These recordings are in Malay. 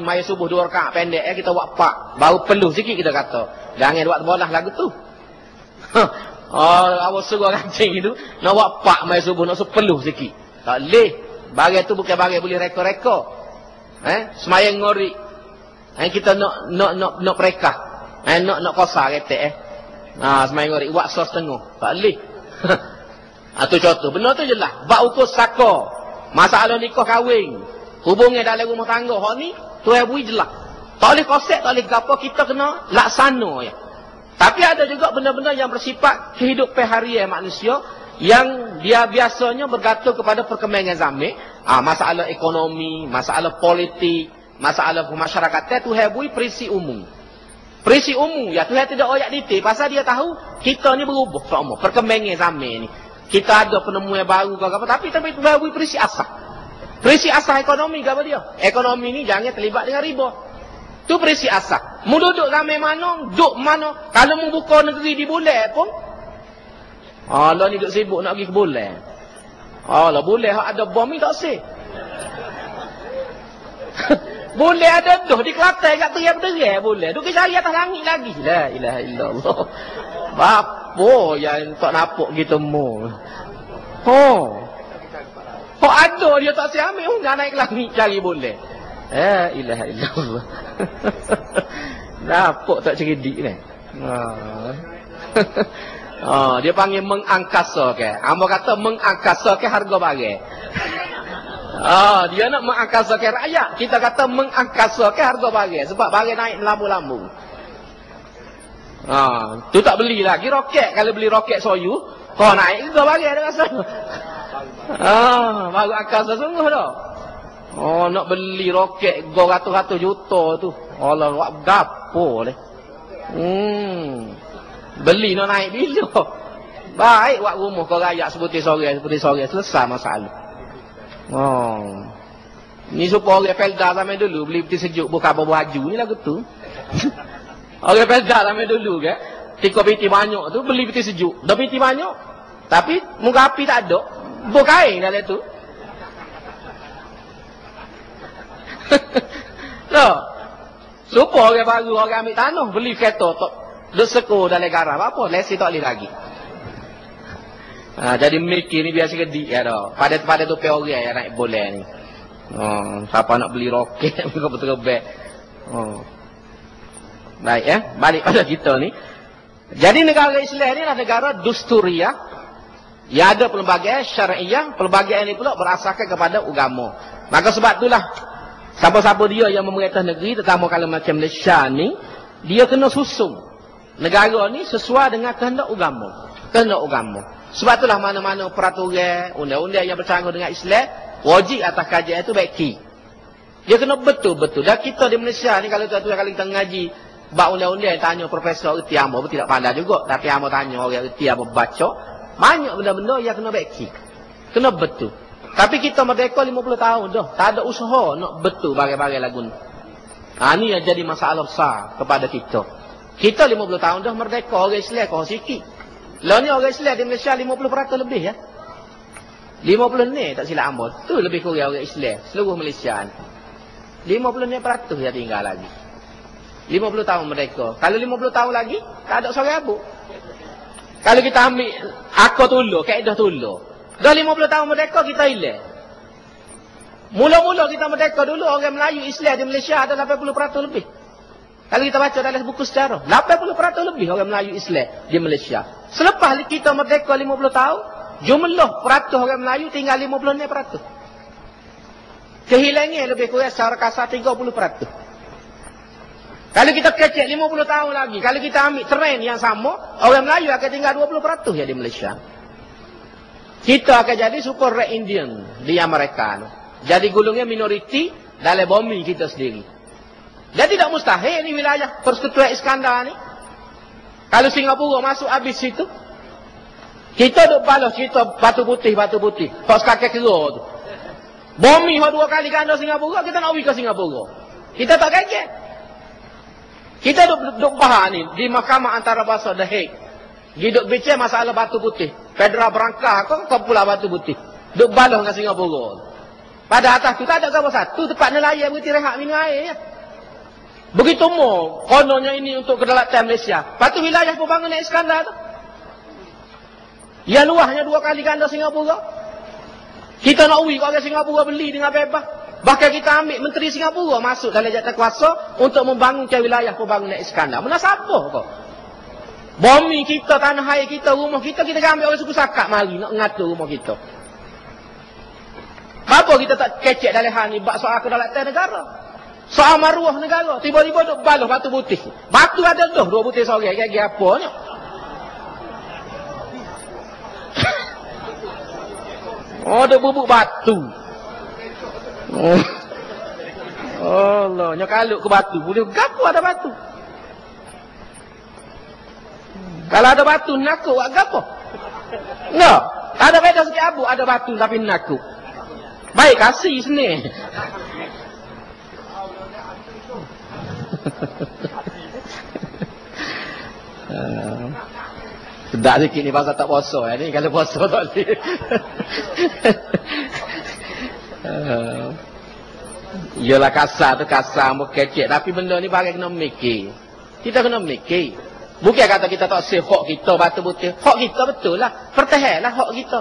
Maya subuh 2 rakaat pendek kita buat 4. Baru perlu sikit kita kata. Jangan buat bolah lagu tu. Awak suruh kancing itu nak buat 4 maya subuh nak perlu sikit. Tak boleh. Bagai tu bukan bagai boleh reka-reka. Semayang ngori. Kita nak perekah. Nak kosa ketek semayang ngori buat sos tengah. Tak boleh. Itu contoh. Benar tu jelas. Bak ukur saka. Masalah nikah kahwin. Hubungnya dalam rumah tangga. Hak ni, tu bui jelas. Tak boleh konsep, tak boleh apa. Kita kena laksana ya. Tapi ada juga benda-benda yang bersifat kehidupan harian manusia. Yang dia biasanya bergantung kepada perkembangan zaman. Masalah ekonomi, masalah politik, masalah masyarakat. Tu bui perisi umum. Perisi umum ya. Tu tidak oyak detail. Pasal dia tahu, kita ni berubah. Perkembangan zaman ni. Kita ada penemuan baru ke apa, tapi itu baru perisi asah. Perisi asah ekonomi ke apa dia? Ekonomi ni jangan terlibat dengan riba. Tu perisi asah. Mu duduk ramai mana, duduk mana. Kalau mu buka negeri di bulan pun, Allah ni duduk sibuk nak pergi ke bulan. Allah bulan ada bom ni tak sih. Bulan ada dah di Kelantan kat teriak-teriak bulan. Duk cari atas langit lagi. La ilaha illallah. Apa yang tak nampak gitu mu. Ada dia tak siamil nak naik langit cari bulan. La ilaha illallah. Nampak tak cerdik ni. Dia panggil mengangkasa ke. Amba kata mengangkasa ke harga barang. Dia nak mengangkasakan rakyat. Kita kata mengangkasakan harga barang. Sebab barang naik lambu-lambu. Tu tak beli lagi roket. Kalau beli roket Soyuz, kau naik harga barang dia rasa. Baru angkasa sungguh dah. Nak beli roket go ratus-ratus juta tu. Allah, buat gapo leh. Beli nak naik bila. Baik buat rumah kau rakyat seperti sore, selesai masalah. Ni supaya orang Felda zaman dulu beli peti sejuk buka baju ni lagu tu. Orang Felda zaman dulu ke, tiko peti banyak tu beli peti sejuk. Dah peti banyak, tapi muka api tak ada, bukain dalam tu. Supaya orang baru orang ambil tanah beli kereta tok duk seko dalam garam apa lesi tak boleh lagi. Jadi mikir ni biasa kedik ya dah. Pada tu pe orang yang naik bola ni. Siapa nak beli roket betul-betul beg. Baik ya, balik pada kita ni. Jadi negara Islam ni adalah negara dusturiah. Ya ada pelbagai syariah, pelbagai ini pula berasaskan kepada agama. Maka sebab itulah siapa-siapa dia yang memerintah negeri, terutama kalau macam Malaysia ni, dia kena susun negara ni sesuai dengan kehendak agama. Kehendak agama. Sebab itulah mana-mana peraturan, undang-undang yang bersangkut dengan Islam, wajib atas kajian itu baiki. Dia kena betul-betul. Dan kita di Malaysia ni kalau tuan-tuan kali kita ngaji, bak undang-undang tanya profesor erti hamba pun tidak pandai juga. Tapi hamba tanya orang erti hamba baca, banyak benda-benda yang kena baiki. Kena betul. Tapi kita merdeka 50 tahun dah. Tak ada usaha nak betul bagai-bagai lagu ni. Ini yang jadi masalah besar kepada kita. Kita 50 tahun dah merdeka, orang Islam kau sikit. Lah ni orang Islam di Malaysia 50% lebih ya. 50 ni tak silap hamba. Tu lebih kurang orang Islam seluruh Malaysia ni. 50% yang tinggal lagi. 50 tahun merdeka. Kalau 50 tahun lagi tak ada seorang abu. Kalau kita ambil akar tulu, kaedah tulu. Dah 50 tahun merdeka kita hilang. Mula-mula kita merdeka dulu orang Melayu Islam di Malaysia ada 80% lebih. Kalau kita baca dalam buku sejarah, 80% lebih orang Melayu Islam di Malaysia. Selepas kita merdeka 50 tahun, jumlah peratus orang Melayu tinggal 56%. Kehilangan lebih kurang secara kasar 30%. Kalau kita kecek 50 tahun lagi, kalau kita ambil trend yang sama, orang Melayu akan tinggal 20% ya di Malaysia. Kita akan jadi super red Indian di Amerika. Jadi gulungnya minoriti dalam bumi kita sendiri. Jadi tidak mustahil ni wilayah Persekutuan Iskandar ni. Kalau Singapura masuk habis situ, kita duk balas kita batu putih. Pak sekakek kera tu. Bumi dua kali ganda Singapura, kita nak pergi ke Singapura. Kita tak kaget. Kita duk bahas ni di Mahkamah Antarabangsa The Hague. Duk bincang masalah batu putih. Federal berangkah kau pula batu putih. Duk balas dengan Singapura. Pada atas tu tak ada gambar satu tempat nelayan berhenti rehat minum air. Ya. Begitu mau kononnya ini untuk kedaulatan Malaysia. Lepas tu wilayah pembangunan Iskandar tu. Yang luasnya 2 kali ganda Singapura. Kita nak uwi kalau Singapura beli dengan bebas. Bahkan kita ambil menteri Singapura masuk dalam jabatan kuasa untuk membangunkan wilayah pembangunan Iskandar. Menasabah kau. Bumi kita, tanah air kita, rumah kita ambil orang suku Sakat mari nak ngatur rumah kita. Apa kita tak kecek dalam hal ni bab soal kedaulatan negara? Soal maruah negara. Tiba-tiba duk baluh batu putih. Batu ada dah 2 putih sorang. Gaya apa ni? Oh, duk bubuk batu. Oh. Allah, nya kaluk ke batu. Boleh gapo ada batu? Kalau ada batu nakuk buat gapo? No. Tak ada beda sikit abu ada batu tapi nakuk. Baik kasih sini. Sedap sikit ni pasal tak puasa ni. Kalau puasa tak boleh. Yalah kasar tu kasar mau kecek. Tapi benda ni bagai kena mikir. Kita kena mikir. Bukan kata kita tak sih hak kita batu putih. Hak kita betul lah. Pertahanlah hak kita.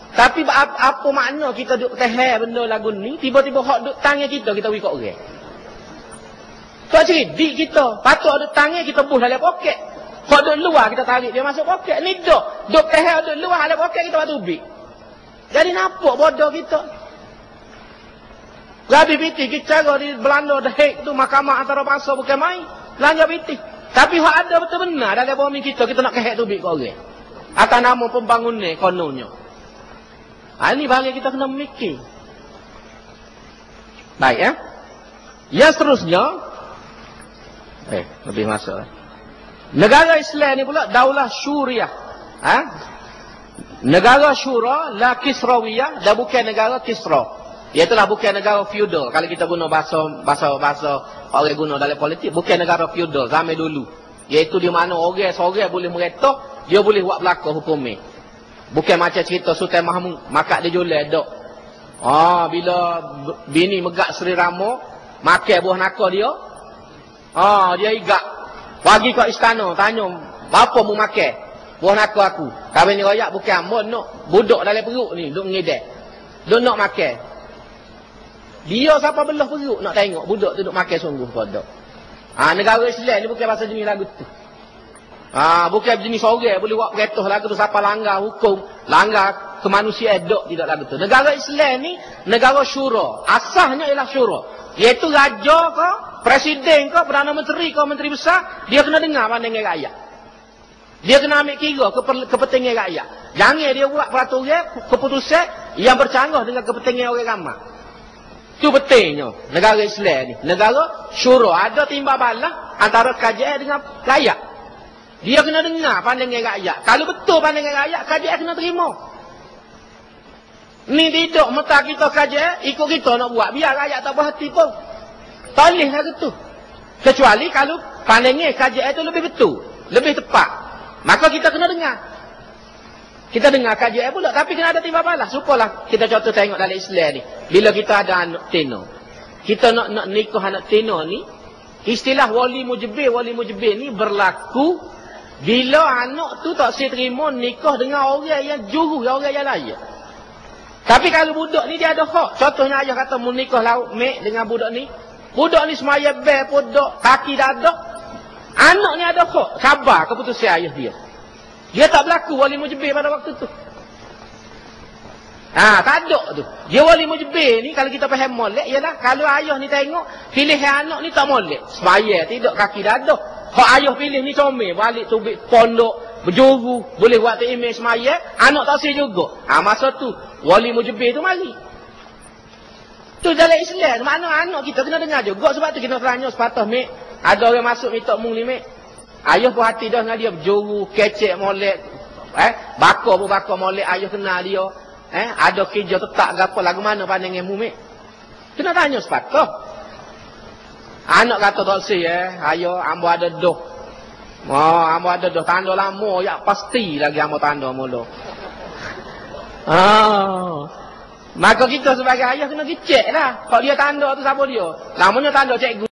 Tapi apa makna kita duduk pertahan benda lagu ni. Tiba-tiba hak duduk tangan kita wikok orang. Tak cerdik kita. Patut duduk tangan kita buh dalam poket. Hak duduk luar kita tarik dia masuk poket. Ni duduk pertahan duduk luar dalam poket kita batu ubik. Jadi nampak bodoh kita. Lebih piti kita cara di Belanda The Hague tu mahkamah antarabangsa bukan main. Belanja piti. Tapi hak ada betul benar dalam bumi kita nak kehek tu ubik ke orang. Atas nama pembangunan kononnya. Ini bagi kita kena mikir. Baik ya. Yang seterusnya. Lebih masuk. Negara Islam ni pula Daulah Syuriah. Negara Syura la Kisrawiyah dan bukan negara Kisra. Iaitulah bukan negara feudal. Kalau kita guna bahasa orang guna dalam politik, bukan negara feudal zaman dulu. Iaitu di mana orang seorang boleh meretah, dia boleh buat belaka hukumnya. Bukan macam cerita Sultan Mahmud, maka dia jual dok. Bila bini megak Sri Rama, makan buah naka dia. Dia igak. Pergi ke istana, tanya, "Bapa mu makan buah naka aku?" Kami ni royak bukan mon nak budak dalam perut ni, duk ngedek. Duk nak makan. Dia siapa belah perut nak tengok budak tu duk makan sungguh kodok. Negara Islam ni bukan pasal jenis lagu tu. Bukan jenis orang boleh buat peratuh lagu tu siapa langgar hukum, langgar kemanusiaan dok tidak lagu tu. Negara Islam ni negara syura. Asasnya ialah syura. Iaitu raja ke, presiden ke, perdana menteri ke, menteri besar, dia kena dengar pandangan rakyat. Dia kena ambil kira kepentingan rakyat. Jangan dia buat peraturan, keputusan yang bercanggah dengan kepentingan orang ramai. Itu pentingnya negara Islam ni. Negara syura. Ada timbal balas antara kerajaan dengan rakyat. Dia kena dengar pandangan rakyat. Kalau betul pandangan rakyat, kerajaan kena terima. Ni tidak mata kita kerajaan, ikut kita nak buat. Biar rakyat tak berhati pun. Tak boleh lah gitu. Kecuali kalau pandangan kerajaan itu lebih betul. Lebih tepat. Maka kita kena dengar. Kita dengar kajian pula. Tapi kena ada timbal balas. Supalah kita contoh tengok dalam Islam ni. Bila kita ada anak tino. Kita nak nikah anak tino ni. Istilah wali mujibir ni berlaku. Bila anak tu tak terima nikah dengan orang yang juru. Orang yang lain. Tapi kalau budak ni dia ada hak. Contohnya ayah kata mu nikah lauk mek dengan budak ni. Budak ni semaya bel podok. Kaki dadak. Anak ni ada hak. Sabar keputusan ayah dia. Dia tak berlaku wali mujibir pada waktu tu. Tak ada tu. Dia wali mujibir ni kalau kita faham molek ialah kalau ayah ni tengok pilihan anak ni tak molek. Semaya tidak kaki dadah. Hak ayah pilih ni comel balik tubik pondok berjuru boleh buat imej semaya, anak tak sih juga. Masa tu wali mujibir tu mari. Tu dalam Islam mana anak kita kena dengar juga sebab tu kita tanya sepatah mek ada orang masuk minta mung ni mek. Ayah pun hati dah dengan dia berjuru, kecek, molek. Bakar pun bakar molek, ayah kenal dia. Ada kerja tetap ke apa, lagu mana pandangan mu, mek? Kena tanya sepatah. Anak kata tak sih, ayah, ambo ada doh. Ambo ada doh, tanda lama, ya pasti lagi ambo tanda mula. Maka kita sebagai ayah kena cek lah. Kalau dia tanda tu siapa dia? Lamanya tanda cikgu